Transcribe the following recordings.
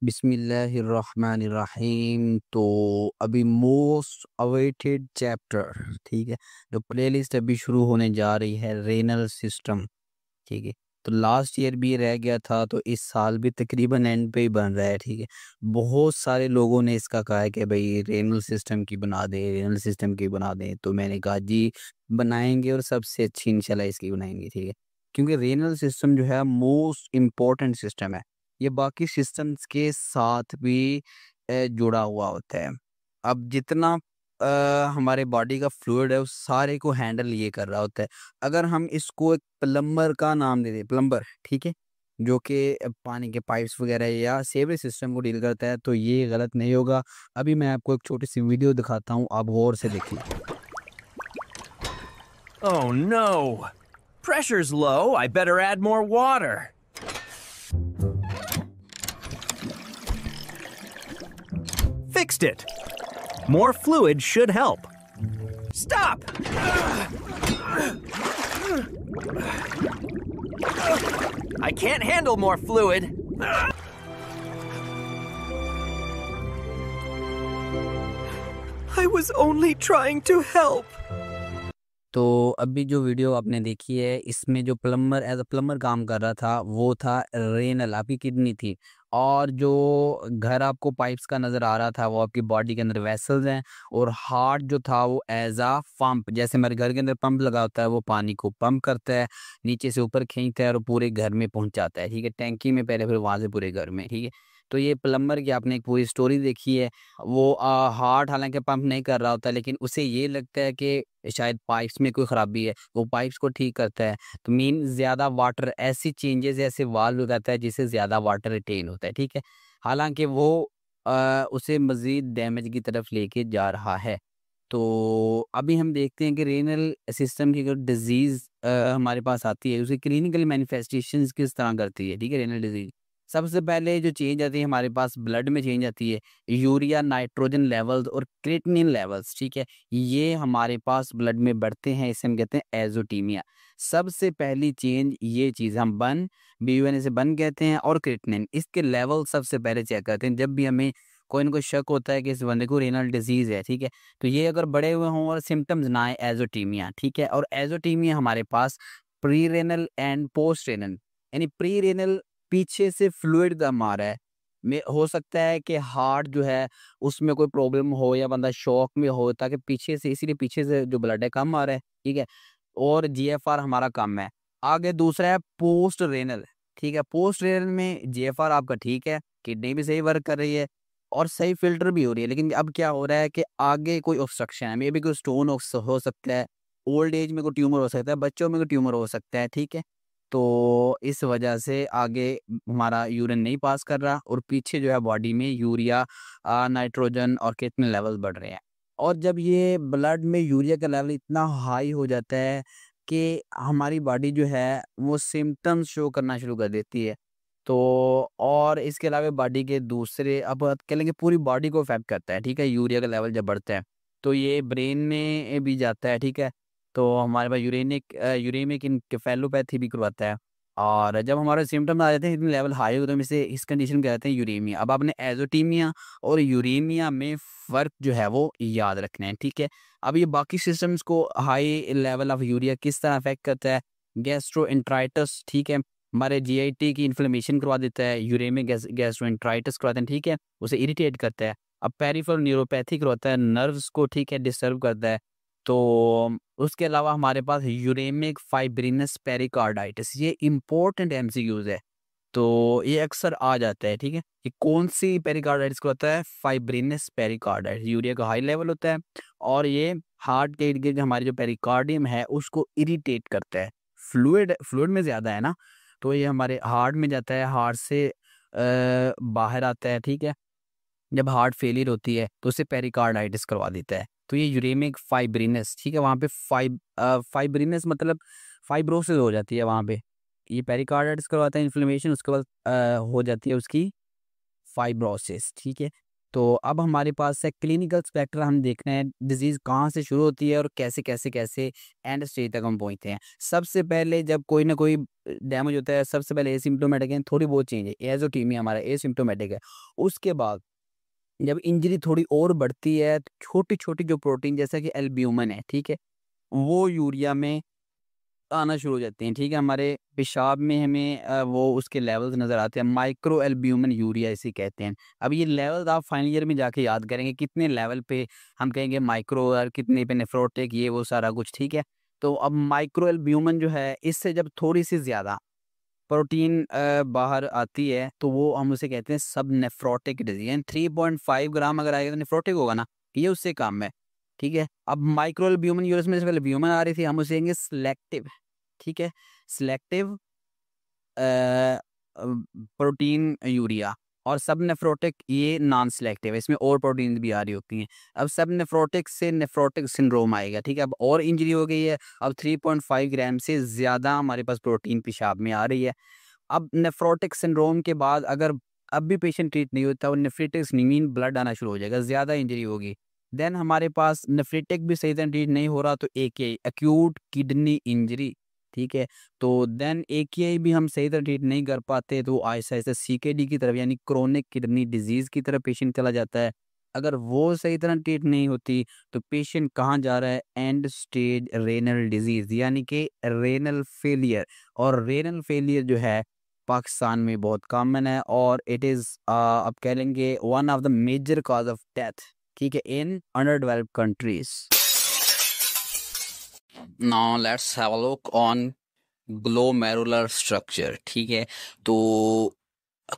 बिस्मिल्लाहिर्रहमानिर्रहीम। तो अभी मोस्ट अवेटेड चैप्टर, ठीक है, जो प्लेलिस्ट अभी शुरू होने जा रही है, रेनल सिस्टम। ठीक है, तो लास्ट ईयर भी रह गया था, तो इस साल भी तकरीबन एंड पे ही बन रहा है। ठीक है, बहुत सारे लोगों ने इसका कहा है कि भाई रेनल सिस्टम की बना दे, रेनल सिस्टम की बना दे। तो मैंने कहा जी बनाएंगे, और सबसे अच्छी इंशाल्लाह इसकी बनाएंगे। ठीक है, क्योंकि रेनल सिस्टम जो है मोस्ट इम्पोर्टेंट सिस्टम है। ये बाकी सिस्टम्स के साथ भी जुड़ा हुआ होता है। अब जितना हमारे बॉडी का फ्लूइड है उस सारे को हैंडल ये कर रहा होता है। अगर हम इसको एक प्लम्बर का नाम दे दें, प्लम्बर, ठीक है, जो कि पानी के पाइप्स वगैरह या सेवरेज सिस्टम को डील करता है, तो ये गलत नहीं होगा। अभी मैं आपको एक छोटी सी वीडियो दिखाता हूँ, आप गौर से देखिए। Oh no! Pressure's low, I better add more water. Fixed it! More fluid should help. Stop! I can't handle more fluid. I was only trying to help. तो अभी जो वीडियो आपने देखी है, इसमें जो प्लम्बर एज अ प्लम्बर काम कर रहा था वो था रेनल, आपकी किडनी थी। और जो घर आपको पाइप्स का नज़र आ रहा था वो आपकी बॉडी के अंदर वेसल्स हैं। और हार्ट जो था वो एज अ पंप, जैसे हमारे घर के अंदर पंप लगा होता है, वो पानी को पंप करता है, नीचे से ऊपर खींचता है और पूरे घर में पहुंचाता है। ठीक है, टैंकी में पहले, फिर वहाँ से पूरे घर में। ठीक है, तो ये प्लम्बर की आपने एक पूरी स्टोरी देखी है। वो हार्ट हालांकि पंप नहीं कर रहा होता, लेकिन उसे ये लगता है कि शायद पाइप्स में कोई ख़राबी है, वो पाइप्स को ठीक करता है। तो मीन ज़्यादा वाटर, ऐसी चेंजेस, ऐसे वाल्व लगाता है जिससे ज़्यादा वाटर रिटेन होता है। ठीक है, हालांकि वो उसे मज़ीद डैमेज की तरफ लेके जा रहा है। तो अभी हम देखते हैं कि रेनल सिस्टम की अगर डिजीज़ हमारे पास आती है, उसे क्लिनिकल मैनिफेस्टेशंस किस तरह करती है। ठीक है, रेनल डिजीज़ सबसे पहले जो चेंज आती है हमारे पास ब्लड में, चेंज आती है यूरिया, नाइट्रोजन लेवल्स और क्रिएटिनिन लेवल्स। ठीक है, ये हमारे पास ब्लड में बढ़ते हैं, इसे हम कहते हैं एजोटीमिया। सबसे पहली चेंज ये चीज़ हम बन, BUN से बन कहते हैं, और क्रिएटिनिन, इसके लेवल सबसे पहले चेक करते हैं जब भी हमें कोई ना कोई शक होता है कि इस बंदे को रेनल डिजीज़ है। ठीक है, तो ये अगर बढ़े हुए हों और सिम्टम्स ना आए, एजोटीमिया। ठीक है, और एजोटीमिया हमारे पास pre renal and post renal, यानी प्री रेनल पीछे से फ्लूइड दम आ रहा है, में हो सकता है कि हार्ट जो है उसमें कोई प्रॉब्लम हो या बंदा शॉक में हो, ताकि पीछे से, इसीलिए पीछे से जो ब्लड है कम आ रहा है। ठीक है, और GFR हमारा कम है। आगे दूसरा है पोस्ट रेनल। ठीक है, पोस्ट रेनल में GFR आपका ठीक है, किडनी भी सही वर्क कर रही है और सही फिल्टर भी हो रही है, लेकिन अब क्या हो रहा है कि आगे कोई ऑब्स्ट्रक्शन है, मे बी कोई स्टोन हो सकता है, ओल्ड एज में कोई ट्यूमर हो सकता है, बच्चों में कोई ट्यूमर हो सकता है। ठीक है, तो इस वजह से आगे हमारा यूरिन नहीं पास कर रहा, और पीछे जो है बॉडी में यूरिया, नाइट्रोजन और कितने लेवल बढ़ रहे हैं। और जब ये ब्लड में यूरिया का लेवल इतना हाई हो जाता है कि हमारी बॉडी जो है वो सिम्टम्स शो करना शुरू कर देती है। तो और इसके अलावा बॉडी के दूसरे, अब कह लेंगे पूरी बॉडी को इफेक्ट करता है। ठीक है, यूरिया का लेवल जब बढ़ता है तो ये ब्रेन में भी जाता है। ठीक है, तो हमारे पास यूरेमिक इनकेफेलोपैथी भी करवाता है। और जब हमारे सिम्टम आ जाते हैं, इतने लेवल हाई होते हैं, इसे इस कंडीशन को कहते हैं यूरेमिया। अब आपने एजोटीमिया और यूरेमिया में फ़र्क जो है वो याद रखना है। ठीक है, अब ये बाकी सिस्टम्स को, हाई लेवल ऑफ यूरिया किस तरह अफेक्ट करता है, गैस्ट्रोएंटराइटिस। ठीक है, हमारे GIT की इन्फ्लेमेशन करवा देता है, यूरेमिक गैस्ट्रोएंटराइटिस करवाते हैं। ठीक है, उसे इरिटेट करता है। अब पेरिफेरल न्यूरोपैथी करवाता है, नर्व्स को, ठीक है, डिस्टर्ब करता है। तो उसके अलावा हमारे पास यूरेमिक फाइब्रिनस पेरिकार्डाइटिस, ये इंपॉर्टेंट MCQs है, तो ये अक्सर आ जाता है। ठीक है, ये कौन सी पेरिकार्डाइटिस को होता है, फाइब्रिनस पेरिकार्डाइटिस, यूरिया का हाई लेवल होता है और ये हार्ट के इर्द गिर्द हमारे जो पेरिकार्डियम है उसको इरिटेट करता है। फ्लूइड फ्लूइड में ज़्यादा है ना, तो ये हमारे हार्ट में जाता है, हार्ट से बाहर आता है। ठीक है, जब हार्ट फेलियर होती है तो उसे पेरिकार्डाइटिस करवा देता है। तो ये यूरेमिक फाइब्रिनस, ठीक है, वहाँ पे फाइब्रिनस मतलब फाइब्रोसिस हो जाती है वहाँ पे, ये पेरिकार्डाइटिस करवाता है, इन्फ्लेमेशन, उसके बाद हो जाती है उसकी फाइब्रोसिस। ठीक है, तो अब हमारे पास है क्लिनिकल स्पेक्ट्रा, हम देख रहे हैं डिजीज़ कहाँ से शुरू होती है और कैसे कैसे कैसे एंड स्टेज तक हम पहुँचते हैं। सबसे पहले जब कोई ना कोई डैमेज होता है, सबसे पहले एसिम्प्टोमेटिक है, थोड़ी बहुत चेंज है, एज़ोथीमिया हमारा एसिम्प्टोमेटिक है। उसके बाद जब इंजरी थोड़ी और बढ़ती है, तो छोटी-छोटी जो प्रोटीन जैसा कि एल्ब्यूमिन है, ठीक है? वो यूरिया में आना शुरू हो जाते हैं, ठीक है? हमारे पेशाब में हमें वो उसके लेवल्स नज़र आते हैं, माइक्रो एल्ब्यूमिन यूरिया इसे कहते हैं। अब ये लेवल्स आप फाइनल ईयर में जाके याद करेंगे, कितने लेवल पे हम कहेंगे माइक्रो और कितने पे नेफ्रोटिक, ये वो सारा कुछ, ठीक है? तो अब माइक्रो एल्ब्यूमिन जो है, इससे जब थोड़ी-सी ज़्यादा प्रोटीन बाहर आती है, तो वो हम उसे कहते हैं सब नेफ्रोटिक डिज़ीज़, यानी 3.5 ग्राम अगर आएगा तो नेफ्रोटिक होगा ना, ये उससे कम है, ठीक है? अब माइक्रो एल्ब्यूमिन यूरिया में से पहले एल्ब्यूमिन आ रही थी, हम उसे कहेंगे सिलेक्टिव, ठीक है? सिलेक्टिव प्रोटीन यूरिया, और सब नेफ्रोटिक ये नॉन सिलेक्टिव है, इसमें और प्रोटीन्स भी आ रही होती हैं। अब सब नेफ्रोटिक से नेफ्रोटिक सिंड्रोम आएगा, ठीक है? अब और इंजरी हो गई है, अब 3.5 ग्राम से ज़्यादा हमारे पास प्रोटीन पेशाब में आ रही है। अब नेफ्रोटिक सिंड्रोम के बाद अगर अब भी पेशेंट ट्रीट नहीं होता और नेफ्रिटिक्स मीन ब्लड आना शुरू हो जाएगा, ज़्यादा इंजरी होगी। देन हमारे पास नेफ्रिटिक भी सही तरह ट्रीट नहीं हो रहा, तो एकेआई एक्यूट किडनी इंजरी, ठीक है? तो देन एकेआई भी हम सही तरह ट्रीट नहीं कर पाते, तो आहिस्ता-आहिस्ता सीकेडी की तरफ यानी क्रोनिक किडनी डिजीज़ की तरफ पेशेंट चला जाता है। अगर वो सही तरह ट्रीट नहीं होती, तो पेशेंट कहाँ जा रहा है? एंड स्टेज रेनल डिजीज़ यानी कि रेनल फेलियर, और रेनल फेलियर जो है पाकिस्तान में बहुत कॉमन है, और इट इज़ आप कह लेंगे one of the major cause of death, ठीक है, in underdeveloped countries. Now let's have a look on glomerular structure, ठीक है? तो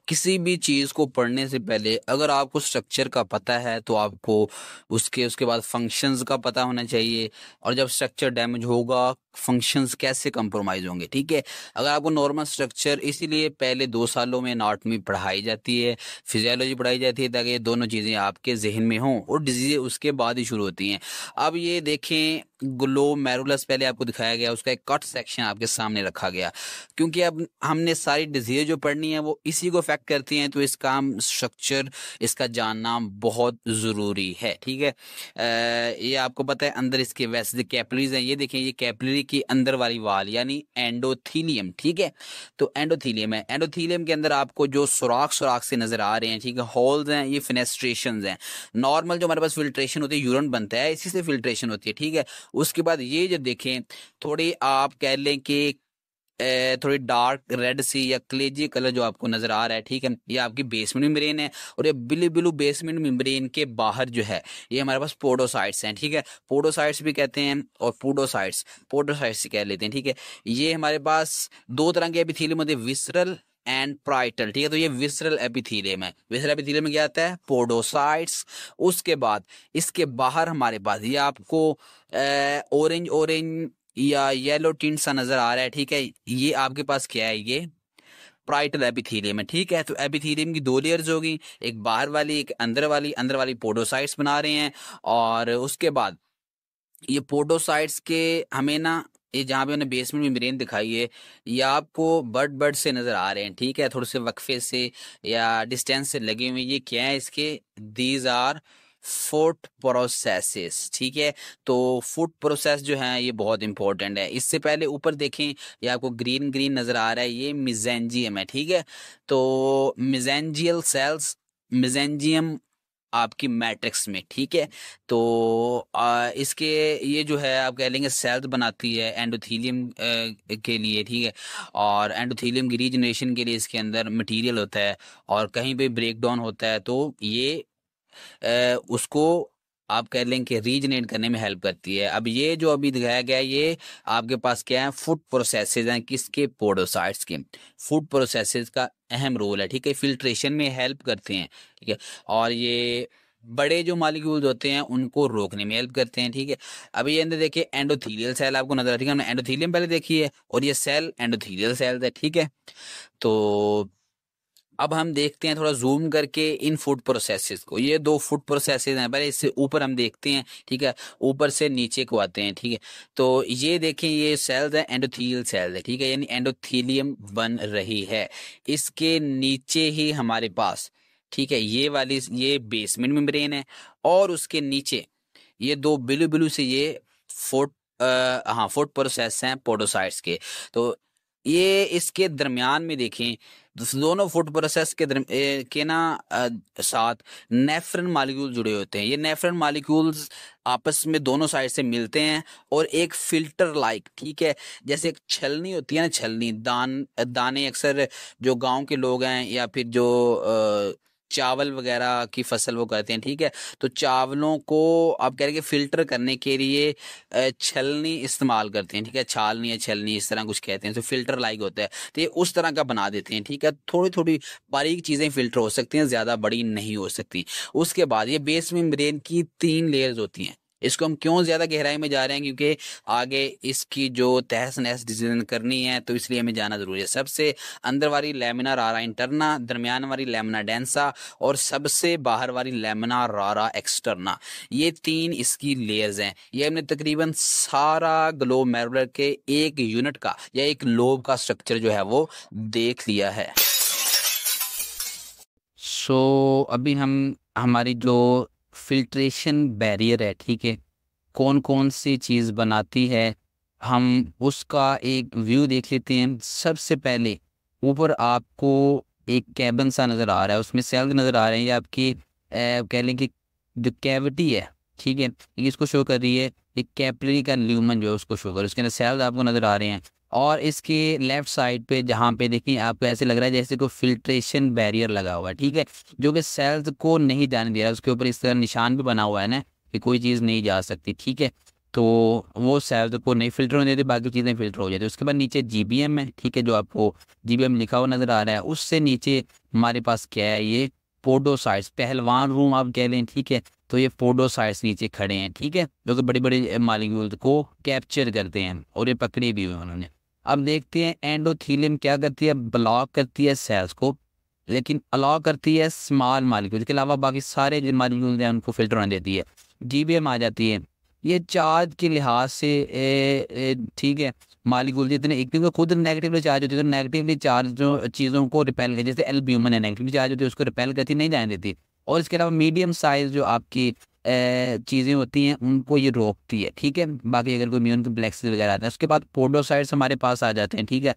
किसी भी चीज़ को पढ़ने से पहले अगर आपको स्ट्रक्चर का पता है, तो आपको उसके बाद फंक्शंस का पता होना चाहिए, और जब स्ट्रक्चर डैमेज होगा, फंक्शंस कैसे कंप्रोमाइज़ होंगे, ठीक है? अगर आपको नॉर्मल स्ट्रक्चर, इसीलिए पहले 2 सालों में एनाटॉमी पढ़ाई जाती है, फिजियोलॉजी पढ़ाई जाती है, ताकि ये दोनों चीज़ें आपके ज़हन में हों, और डिज़ीज़ें उसके बाद ही शुरू होती हैं। अब ये देखें, ग्लोमेरुलस पहले आपको दिखाया गया, उसका एक कट सेक्शन आपके सामने रखा गया, क्योंकि अब हमने सारी डिज़ीज़ जो पढ़नी है वो इसी को अफेक्ट करती हैं, तो इसका हम स्ट्रक्चर इसका जानना बहुत ज़रूरी है, ठीक है? ये आपको पता है अंदर इसके वैसे कैपिलरीज हैं, ये देखें, ये कैपिलरी की अंदर वाली वाल यानी एंडोथीलियम, ठीक है? तो एंडोथीलियम है, एंडोथीलियम के अंदर आपको जो सुराख सुराख से नजर आ रहे हैं, ठीक है, होल्स हैं, ये फेनेस्ट्रेशंस हैं। नॉर्मल जो हमारे पास फिल्ट्रेशन होती है, यूरिन बनता है, इसी से फिल्ट्रेशन होती है, ठीक है? उसके बाद ये जो देखें, थोड़ी आप कह लें कि थोड़ी डार्क रेड सी या क्लेजी कलर जो आपको नजर आ रहा है, ठीक है, ये आपकी बेसमेंट मेम्ब्रेन है, और ये ब्लू ब्लू बेसमेंट मेम्ब्रेन के बाहर जो है, ये हमारे पास पोडोसाइट्स हैं, ठीक है? पोडोसाइट्स भी कहते हैं, और पोडोसाइट्स पोडोसाइट्स कह लेते हैं, ठीक है? ये हमारे पास 2 तरह के एपिथेलियम होते हैं, विसरल एंड प्राइटल, ठीक है? तो ये विसरल एपिथेलियम है। विसरल एपिथेलियम में क्या आता है? पोडोसाइट्स। उसके बाद इसके बाहर हमारे पास ये आपको ऑरेंज ऑरेंज या येलो टिंट सा नजर आ रहा है, ठीक है? ये आपके पास क्या है? ये प्राइटल एपिथेलियम है, ठीक है? तो एपिथेलियम की 2 लेयर्स होगी, एक बाहर वाली, एक अंदर वाली। अंदर वाली पोडोसाइट्स बना रहे हैं, और उसके बाद ये पोडोसाइट्स के हमें ना, ये जहाँ पे मैंने बेसमेंट मेम्ब्रेन दिखाई है, ये आपको बर्ड बर्ड से नजर आ रहे हैं, ठीक है? थोड़े से वक्फे से या डिस्टेंस से लगे हुए। ये क्या है इसके? दीज आर फूड प्रोसेसेस, ठीक है? तो फूड प्रोसेस जो है ये बहुत इंपॉर्टेंट है। इससे पहले ऊपर देखें, ये आपको ग्रीन ग्रीन नजर आ रहा है, ये मिजेंजियम है, ठीक है? तो मिजेंजियल सेल्स, मिजेंजियम आपकी मैट्रिक्स में, ठीक है? तो इसके ये जो है आप कह लेंगे सेल्स बनाती है एंडोथीलियम के लिए, ठीक है? और एंडोथीलियम की रीजनरेशन के लिए इसके अंदर मटेरियल होता है, और कहीं पे ब्रेक डाउन होता है, तो ये उसको आप कह लें कि रीजनरेट करने में हेल्प करती है। अब ये जो अभी दिखाया गया है, ये आपके पास क्या है? फूड प्रोसेसेस हैं, किसके? पोडोसाइट्स के। फूड प्रोसेसेस का अहम रोल है, ठीक है? फिल्ट्रेशन में हेल्प करते हैं, ठीक है? और ये बड़े जो मॉलिक्यूल्स होते हैं उनको रोकने में हेल्प करते हैं, ठीक है? अभी ये अंदर देखिए, एंडोथीलियल सेल आपको नजर आ रही है, हमने एंडोथीलियम पहले देखी है, और ये सेल एंडोथीलियल सेल है, ठीक है? तो अब हम देखते हैं थोड़ा जूम करके इन फूड प्रोसेसेस को। ये 2 फूड प्रोसेसेस हैं, पहले इससे ऊपर हम देखते हैं, ठीक है? ऊपर से नीचे को आते हैं, ठीक है? तो ये देखें, ये सेल्स है, एंडोथीलियल सेल्स है, ठीक है? यानी एंडोथीलियम बन रही है। इसके नीचे ही हमारे पास ठीक है, ये बेसमेंट मेम्ब्रेन है, और उसके नीचे ये दो ब्लू ब्लू से ये फुट हाँ फुट प्रोसेस हैं पोडोसाइट्स के। तो ये इसके दरमियान में देखें, दोनों फुट प्रोसेस के ना साथ नेफ्रन मालिक्यूल जुड़े होते हैं। ये नेफ्रन मालिक्यूल्स आपस में दोनों साइड से मिलते हैं और एक फिल्टर लाइक, ठीक है, जैसे एक छलनी होती है ना, छलनी दाने अक्सर जो गांव के लोग हैं या फिर जो चावल वगैरह की फसल वो करते हैं, ठीक है, तो चावलों को आप कह रहे हैं कि फिल्टर करने के लिए छलनी इस्तेमाल करते हैं, ठीक है, छालनी या छलनी इस तरह कुछ कहते हैं, तो फिल्टर लाइक होता है, तो ये उस तरह का बना देते हैं, ठीक है। थोड़ी थोड़ी बारीक चीजें फिल्टर हो सकती हैं, ज्यादा बड़ी नहीं हो सकती। उसके बाद ये बेस मेम्ब्रेन की 3 लेयर्स होती हैं। इसको हम क्यों ज्यादा गहराई में जा रहे हैं, क्योंकि आगे इसकी जो तहस नहस डिसीजन करनी है, तो इसलिए हमें जाना जरूरी है। सबसे अंदर वाली लेमिना रारा इंटरना, दरमियान वाली लेमिना डेंसा, और सबसे बाहर वाली लेमिना रारा एक्सटर्ना, ये 3 इसकी लेयर्स हैं। ये हमने तकरीबन सारा ग्लोमेरुलर के एक यूनिट का या एक लोब का स्ट्रक्चर जो है वो देख लिया है। अभी हम हमारी जो फिल्ट्रेशन बैरियर है, ठीक है, कौन कौन सी चीज़ बनाती है, हम उसका एक व्यू देख लेते हैं। सबसे पहले ऊपर आपको एक कैबिन सा नज़र आ रहा है, उसमें सेल्स नज़र आ रहे हैं, ये आपकी कह लें कि जो कैविटी है, ठीक है, ये इसको शो कर रही है। एक कैपिलरी का ल्यूमन जो है उसको शो कर रही है, उसके अंदर सेल्स आपको नज़र आ रहे हैं। और इसके लेफ्ट साइड पे जहाँ पे देखिए आपको ऐसे लग रहा है जैसे कोई फिल्ट्रेशन बैरियर लगा हुआ है, ठीक है, जो कि सेल्स को नहीं जाने दे रहा है। उसके ऊपर इस तरह निशान भी बना हुआ है ना कि कोई चीज़ नहीं जा सकती, ठीक है, तो वो सेल्स को नहीं फिल्टर होने देती, बाकी चीज़ें फिल्टर हो जाती है। उसके बाद नीचे जीबीएम है, ठीक है, जो आपको जीबीएम लिखा हुआ नज़र आ रहा है। उससे नीचे हमारे पास क्या है, ये पोडोसाइट्स, पहलवान रूम आप कह लें, ठीक है, तो ये पोडोसाइट्स नीचे खड़े हैं, ठीक है, जो कि बड़ी बड़ी मालिक्यूल्स को कैप्चर करते हैं और ये पकड़े भी हुए उन्होंने। अब देखते हैं एंडोथीलियम क्या करती है, ब्लॉक करती है सेल्स को, लेकिन अलाउ करती है स्मॉल मालिक्यूल के अलावा बाकी सारे जो मालिक्यूल हैं उनको फिल्टर होने देती है। जीबीएम आ जाती है, ये चार्ज के लिहाज से ठीक है, मालिक्यूल जितने एक तो खुद नेगेटिवली चार्ज होती है, तो नेगेटिवली चार्ज जो चीज़ों को रिपेल करती है, जैसे एल्ब्यूमिन है नेगेटिवली चार्ज होती है, उसको रिपेल करती नहीं जाने देती। और इसके अलावा मीडियम साइज जो आपकी चीज़ें होती हैं उनको ये रोकती है, ठीक है। बाकी अगर कोई इम्यून कॉम्प्लेक्स वगैरह आता है, उसके बाद पोडोसाइट्स हमारे पास आ जाते हैं, ठीक है।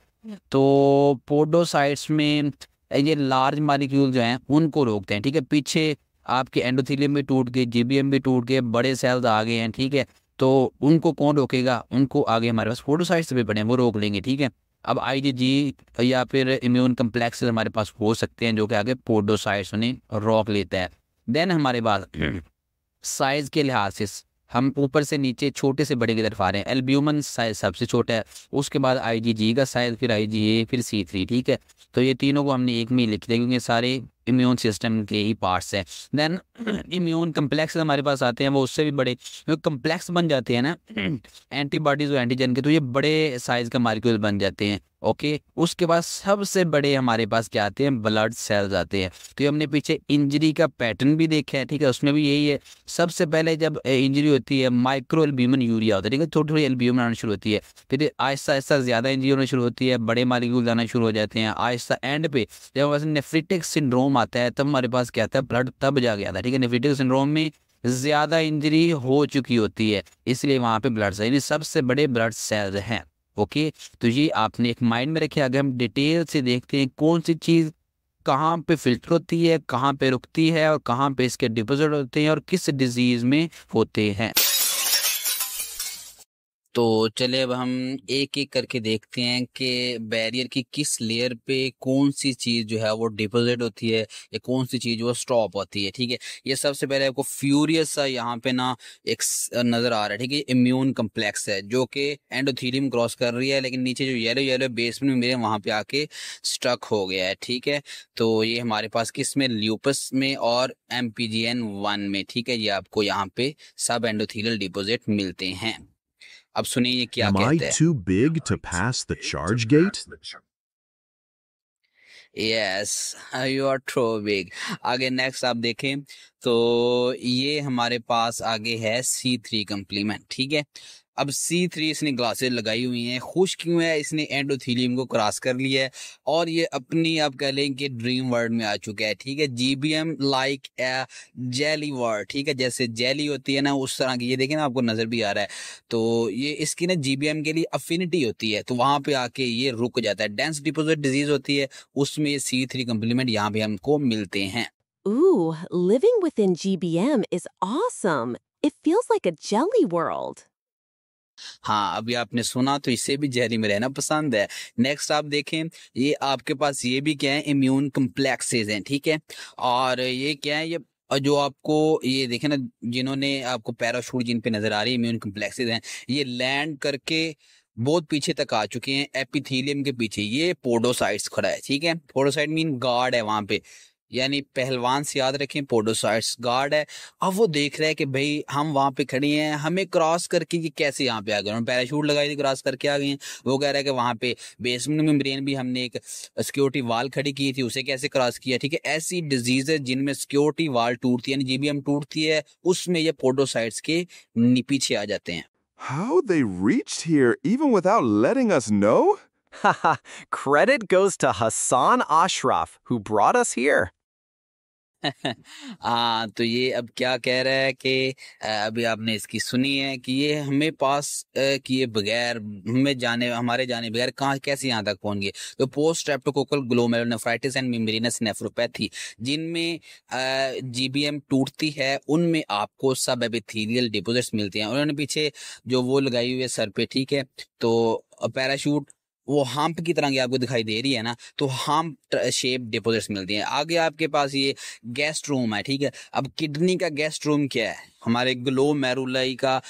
तो पोडोसाइट्स में ये लार्ज मालिक्यूल जो हैं उनको रोकते हैं, ठीक है। पीछे आपके एंडोथेलियम भी टूट गए, जीबीएम भी टूट गए, बड़े सेल्स आ गए हैं, ठीक है, तो उनको कौन रोकेगा, उनको आगे हमारे पास पोडोसाइट्स भी बने हैं, वो रोक लेंगे, ठीक है। अब आईजीजी या फिर इम्यून कम्प्लेक्स हमारे पास हो सकते हैं जो कि आगे पोडोसाइट्स उन्हें रोक लेता है। देन हमारे पास साइज के लिहाज से हम ऊपर से नीचे छोटे से बड़े की तरफ आ रहे हैं। एल्ब्यूमिन साइज सबसे छोटा है, उसके बाद आईजीजी का साइज, फिर आईजीए, फिर C3, ठीक है। तो ये तीनों को हमने एक में ही लिख दिया क्योंकि सारे इम्यून सिस्टम के ही पार्ट्स हैं। देन इम्यून कम्प्लेक्स हमारे पास आते हैं, वो उससे भी बड़े कम्प्लेक्स बन जाते हैं ना एंटीबॉडीज और एंटीजन के, तो ये बड़े साइज का मालिक्यूल बन जाते हैं, ओके। उसके बाद सबसे बड़े हमारे पास क्या आते हैं, ब्लड सेल्स आते हैं। तो ये हमने पीछे इंजरी का पैटर्न भी देखा है, ठीक है, उसमें भी यही है। सबसे पहले जब इंजरी होती है माइक्रो एल्ब्यूमिन यूरिया होता है, ठीक है, थोड़ी थोड़ी एल्ब्यूमिन आना शुरू होती है, फिर आहिस्ता आहिस्ता ज्यादा इंजरी होना शुरू होती है, बड़े मालिक्यूल आना शुरू हो जाते हैं आहिस्ता। एंड पे जब हमारे पास नेफ्रिटिक सिंड्रोम आता है तब हमारे पास क्या आता है, ब्लड तब जा गया था, ठीक है। नेफ्रिटिक सिंड्रोम में ज्यादा इंजरी हो चुकी होती है, इसलिए वहां पे ब्लड सेल सबसे बड़े ब्लड सेल्स हैं, ओके। तो ये आपने एक माइंड में रखे। अगर हम डिटेल से देखते हैं कौन सी चीज कहाँ पे फिल्टर होती है, कहाँ पे रुकती है और कहाँ पे इसके डिपोजिट होते हैं और किस डिजीज में होते हैं, तो चले अब हम एक एक करके देखते हैं कि बैरियर की किस लेयर पे कौन सी चीज जो है वो डिपोजिट होती है या कौन सी चीज वो स्टॉप होती है, ठीक है। ये सबसे पहले आपको फ्यूरियस सा यहाँ पे ना एक नजर आ रहा है, ठीक है, इम्यून कम्प्लेक्स है जो कि एंडोथेलियम क्रॉस कर रही है, लेकिन नीचे जो येलो येलो बेसमेंट में मेरे वहां पे आके स्टक हो गया है, ठीक है। तो ये हमारे पास किस में, ल्यूपस में और MPGN1 में, ठीक है, ये आपको यहाँ पे सब एंडोथेलियल डिपोजिट मिलते हैं। अब सुनिए ये क्या Am I कहते हैं। too big to pass the charge gate? Yes, you are true big. आगे नेक्स्ट आप देखें तो ये हमारे पास आगे है C3 कंप्लीमेंट, ठीक है। अब C3 इसने ग्लासेस लगाई हुई हैं, खुश क्यों है, इसने एंडोथीलियम को क्रॉस कर लिया है और ये अपनी आप कह लें कि ड्रीम वर्ल्ड में आ चुका है। ठीक है, GBM लाइक जेली वर्ड, ठीक है, जैसे जेली होती है ना उस तरह की, ये देखें ना आपको नजर भी आ रहा है। तो ये इसकी ना GBM के लिए अफिनिटी होती है, तो वहां पे आके ये रुक जाता है। डेंस डिपोजिट डिजीज होती है, उसमें ये C3 कंप्लीमेंट यहाँ पे हमको मिलते हैं। Ooh, living within GBM is awesome. It feels like a jelly world. हाँ, अभी आपने सुना तो इसे भी जेली में रहना पसंद है। नेक्स्ट आप देखें, ये आपके पास ये भी क्या है, इम्यून कम्प्लेक्सेस हैं। ठीक है, और ये क्या है, ये जो आपको ये देखें ना, जिन्होंने आपको पैराशूट जिन पे नजर आ रही है, इम्यून कम्प्लेक्सेस हैं, ये लैंड करके बहुत पीछे तक आ चुके हैं, एपिथेलियम के पीछे। ये पोडोसाइट्स खड़ा है। ठीक है, पोडोसाइट मीन गार्ड है वहां पे, यानी पहलवान से याद रखें, पोडोसाइट्स गार्ड है। अब वो देख रहा है कि भाई हम वहां पे खड़े हैं, हमें क्रॉस करके ये कैसे यहाँ पे आ गए, पैराशूट लगाई थी क्रॉस करके आ गए हैं। वो कह रहा है कि वहां पे बेसमेंट मेम्ब्रेन भी हमने एक सिक्योरिटी वाल खड़ी की थी, उसे कैसे क्रॉस किया। ठीक है, ऐसी डिजीज है जिनमें सिक्योरिटी वाल टूटती है, यानी GBM टूटती है, उसमें ये पोडोसाइट्स के पीछे आ जाते हैं। How they reached here even without letting us know? Haha, credit goes to Hassan Ashraf, who brought us here. हाँ, तो ये अब क्या कह रहा है कि अभी आपने इसकी सुनी है कि ये हमें पास किए बगैर, हमारे जाने बगैर कहाँ कैसे यहाँ तक पहुंच गए। तो post streptococcal glomerulonephritis and membranous nephropathy, जिनमें GBM टूटती है, उनमें आपको सब एपिथेलियल डिपोजिट्स मिलते हैं। उन्होंने पीछे जो वो लगाई हुई है सर पे, ठीक है, तो पैराशूट वो हम्प की तरह की आपको दिखाई दे रही है ना, तो हम्प शेप डिपोजिट्स मिलती हैं। आगे आपके पास ये गेस्ट रूम है। ठीक है, अब किडनी का गेस्ट रूम क्या है, हमारे ग्लोमेरुलाई का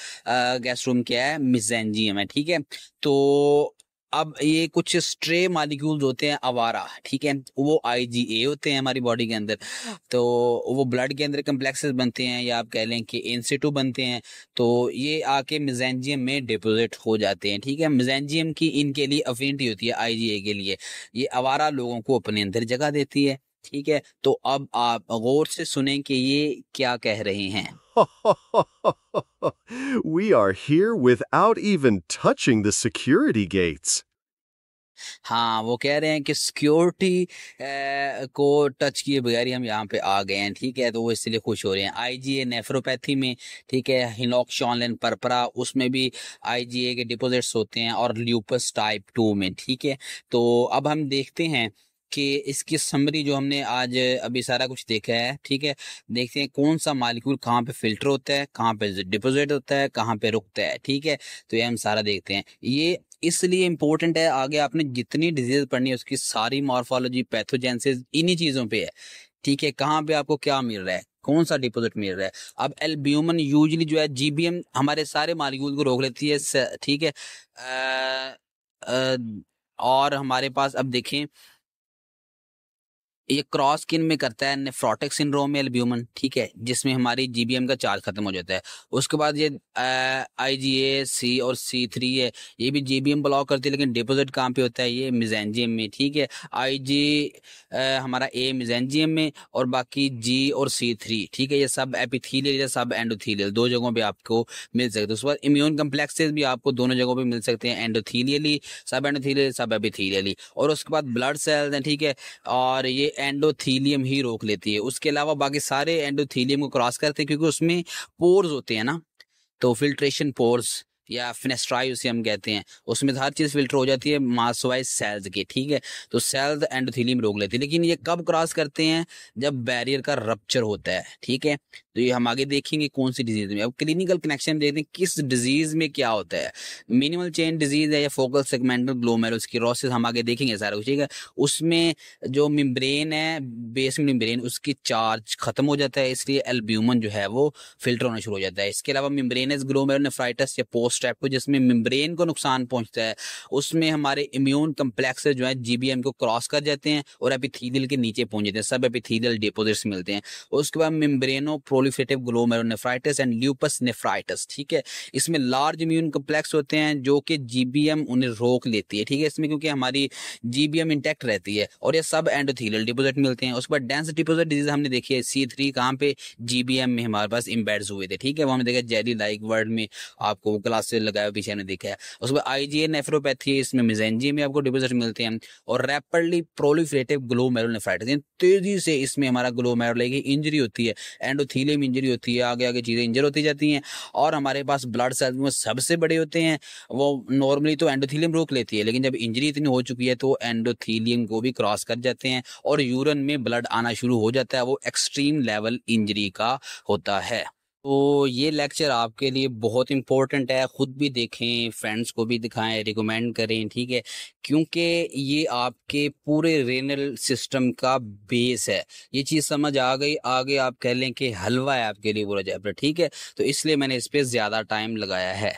गेस्ट रूम क्या है, मेसेंजियम है। ठीक है, तो अब ये कुछ स्ट्रे मॉलिक्यूल्स होते हैं आवारा, ठीक है, वो IgA होते हैं हमारी बॉडी के अंदर, तो वो ब्लड के अंदर कम्प्लेक्सेस बनते हैं, या आप कह लें कि इन सिटू बनते हैं, तो ये आके मेसेंजियम में डिपोजिट हो जाते हैं। ठीक है, मेसेंजियम की इनके लिए अफिनिटी होती है IgA के लिए, ये आवारा लोगों को अपने अंदर जगह देती है। ठीक है, तो अब आप गौर से सुनें कि ये क्या कह रहे हैं। We are here without even touching the security gates. हाँ, वो कह रहे हैं कि सिक्योरिटी को टच किए बगैर ही हम यहाँ पे आ गए हैं। ठीक है, तो वो इसलिए खुश हो रहे हैं। IgA नेफ्रोपैथी में, ठीक है, हिनोक्शॉनलिन परपरा, उसमें भी IgA के डिपोजिट्स होते हैं, और ल्यूपस टाइप 2 में। ठीक है, तो अब हम देखते हैं कि इसकी समरी जो हमने आज अभी सारा कुछ देखा है। ठीक है, देखते हैं कौन सा मॉलिक्यूल कहाँ पे फिल्टर होता है, कहाँ पे डिपोजिट होता है, कहाँ पे रुकता है। ठीक है, तो ये हम सारा देखते हैं। ये इसलिए इम्पोर्टेंट है, आगे आपने जितनी डिजीज पढ़नी है उसकी सारी मॉर्फोलॉजी, पैथोजेनेसिस इन्हीं चीजों पे है। ठीक है, कहाँ पे आपको क्या मिल रहा है, कौन सा डिपोजिट मिल रहा है। अब एल्ब्यूमिन यूजली जो है, GBM हमारे सारे मॉलिक्यूल को रोक लेती है। ठीक है, और हमारे पास अब देखें, ये क्रॉस किन में करता है, नेफ्रोटिक सिंड्रोम में एल्ब्यूमिन, ठीक है, जिसमें हमारी GBM का चार्ज खत्म हो जाता है। उसके बाद ये IgA C और C3 है, ये भी GBM ब्लॉक करती है, लेकिन डिपोजिट कहाँ पे होता है, ये मेसेंजियम में। ठीक है, हमारा A मेसेंजियम में, और बाकी G और C3, ठीक है, ये सब एपिथेलियल या सब एंडोथेलियल, दो जगहों पे आपको मिल सकते हैं। उसके बाद इम्यून कम्प्लेक्सेस भी आपको दोनों जगहों पे मिल सकते हैं, एंडोथेलियली, सब एंडोथेलियल, सब एपिथेलियली। और उसके बाद ब्लड सेल्स हैं, ठीक है, और ये एंडोथीलियम ही रोक लेती है। उसके अलावा बाकी सारे एंडोथीलियम को क्रॉस करते हैं, क्योंकि उसमें पोर्स होते हैं ना, तो फिल्ट्रेशन पोर्स या फिनेस्ट्राई उसे हम कहते हैं, उसमें हर चीज फिल्टर हो जाती है मासवाइज सेल्स की। ठीक है, तो सेल्स एंडोथीलियम रोक लेती है, लेकिन ये कब क्रॉस करते हैं, जब बैरियर का रप्चर होता है। ठीक है, तो ये हम आगे देखेंगे कौन सी डिजीज में। अब क्लिनिकल कनेक्शन देखते हैं किस डिजीज में क्या होता है, मिनिमल चेन डिजीज है या फोकल सेगमेंटल ग्लोमेरुलोस्क्लेरोसिस, हम आगे देखेंगे सारा कुछ। ठीक है, उसमें जो मेम्ब्रेन है, बेसमेंट मेम्ब्रेन, उसकी चार्ज खत्म हो जाता है, इसलिए एल्ब्यूमिन जो है वो फिल्टर होना शुरू हो जाता है। इसके अलावा मेम्ब्रेनस ग्लोमेरुलोनेफ्राइटिस या पोस्ट स्ट्रेप्टो, जिसमें मेम्ब्रेन को नुकसान पहुंचता है, उसमें हमारे इम्यून कम्प्लेक्सेस जो है GBM को क्रॉस कर जाते हैं और एपिथेलियल के नीचे पहुंच जाते हैं, सब एपिथेलियल डिपोजिट्स मिलते हैं। उसके बाद membranoproliferative glomerulonephritis and lupus nephritis. ठीक है, इसमें लार्ज इम्यून कम्प्लेक्स होते हैं जो कि GBM उन्हें रोक लेती है। ठीक है, इसमें क्योंकि हमारी GBM इंटैक्ट रहती है, और ये सब एंडोथेलियल डिपोजिट मिलते हैं। उसके बाद डेंस डिपोजिट डिजीज हमने देखी है, C3 कहाँ पे, GBM में हमारे पास इम्बेड्स हुए थे। ठीक है, वो हमने देखा जेली लाइक वर्ड में, आपको क्लास से लगाया पीछे हमने देखा है। उसके बाद IgA नेफ्रोपैथी है, इसमें मेसेंजियम में आपको डिपॉजिट मिलते हैं। और रैपिडली प्रोलिफरेटिव ग्लोमेरुलोनेफ्राइटिस, तेजी से इसमें हमारा ग्लोमेरुला की इंजरी होती है, एंडोथीलियम इंजरी होती है, आगे आगे चीज़ें इंजर होती जाती हैं। और हमारे पास ब्लड सेल्स में सबसे बड़े होते हैं, वो नॉर्मली तो एंडोथीलियम रोक लेती है, लेकिन जब इंजरी इतनी हो चुकी है तो एंडोथीलियम को भी क्रॉस कर जाते हैं और यूरिन में ब्लड आना शुरू हो जाता है। वो एक्सट्रीम लेवल इंजरी का होता है। तो ये लेक्चर आपके लिए बहुत इंपॉर्टेंट है, खुद भी देखें, फ्रेंड्स को भी दिखाएं, रिकमेंड करें, ठीक है, क्योंकि ये आपके पूरे रेनल सिस्टम का बेस है। ये चीज़ समझ आ गई, आगे आप कह लें कि हलवा है आपके लिए पूरा चैप्टर, ठीक है। तो इसलिए मैंने इस पर ज़्यादा टाइम लगाया है।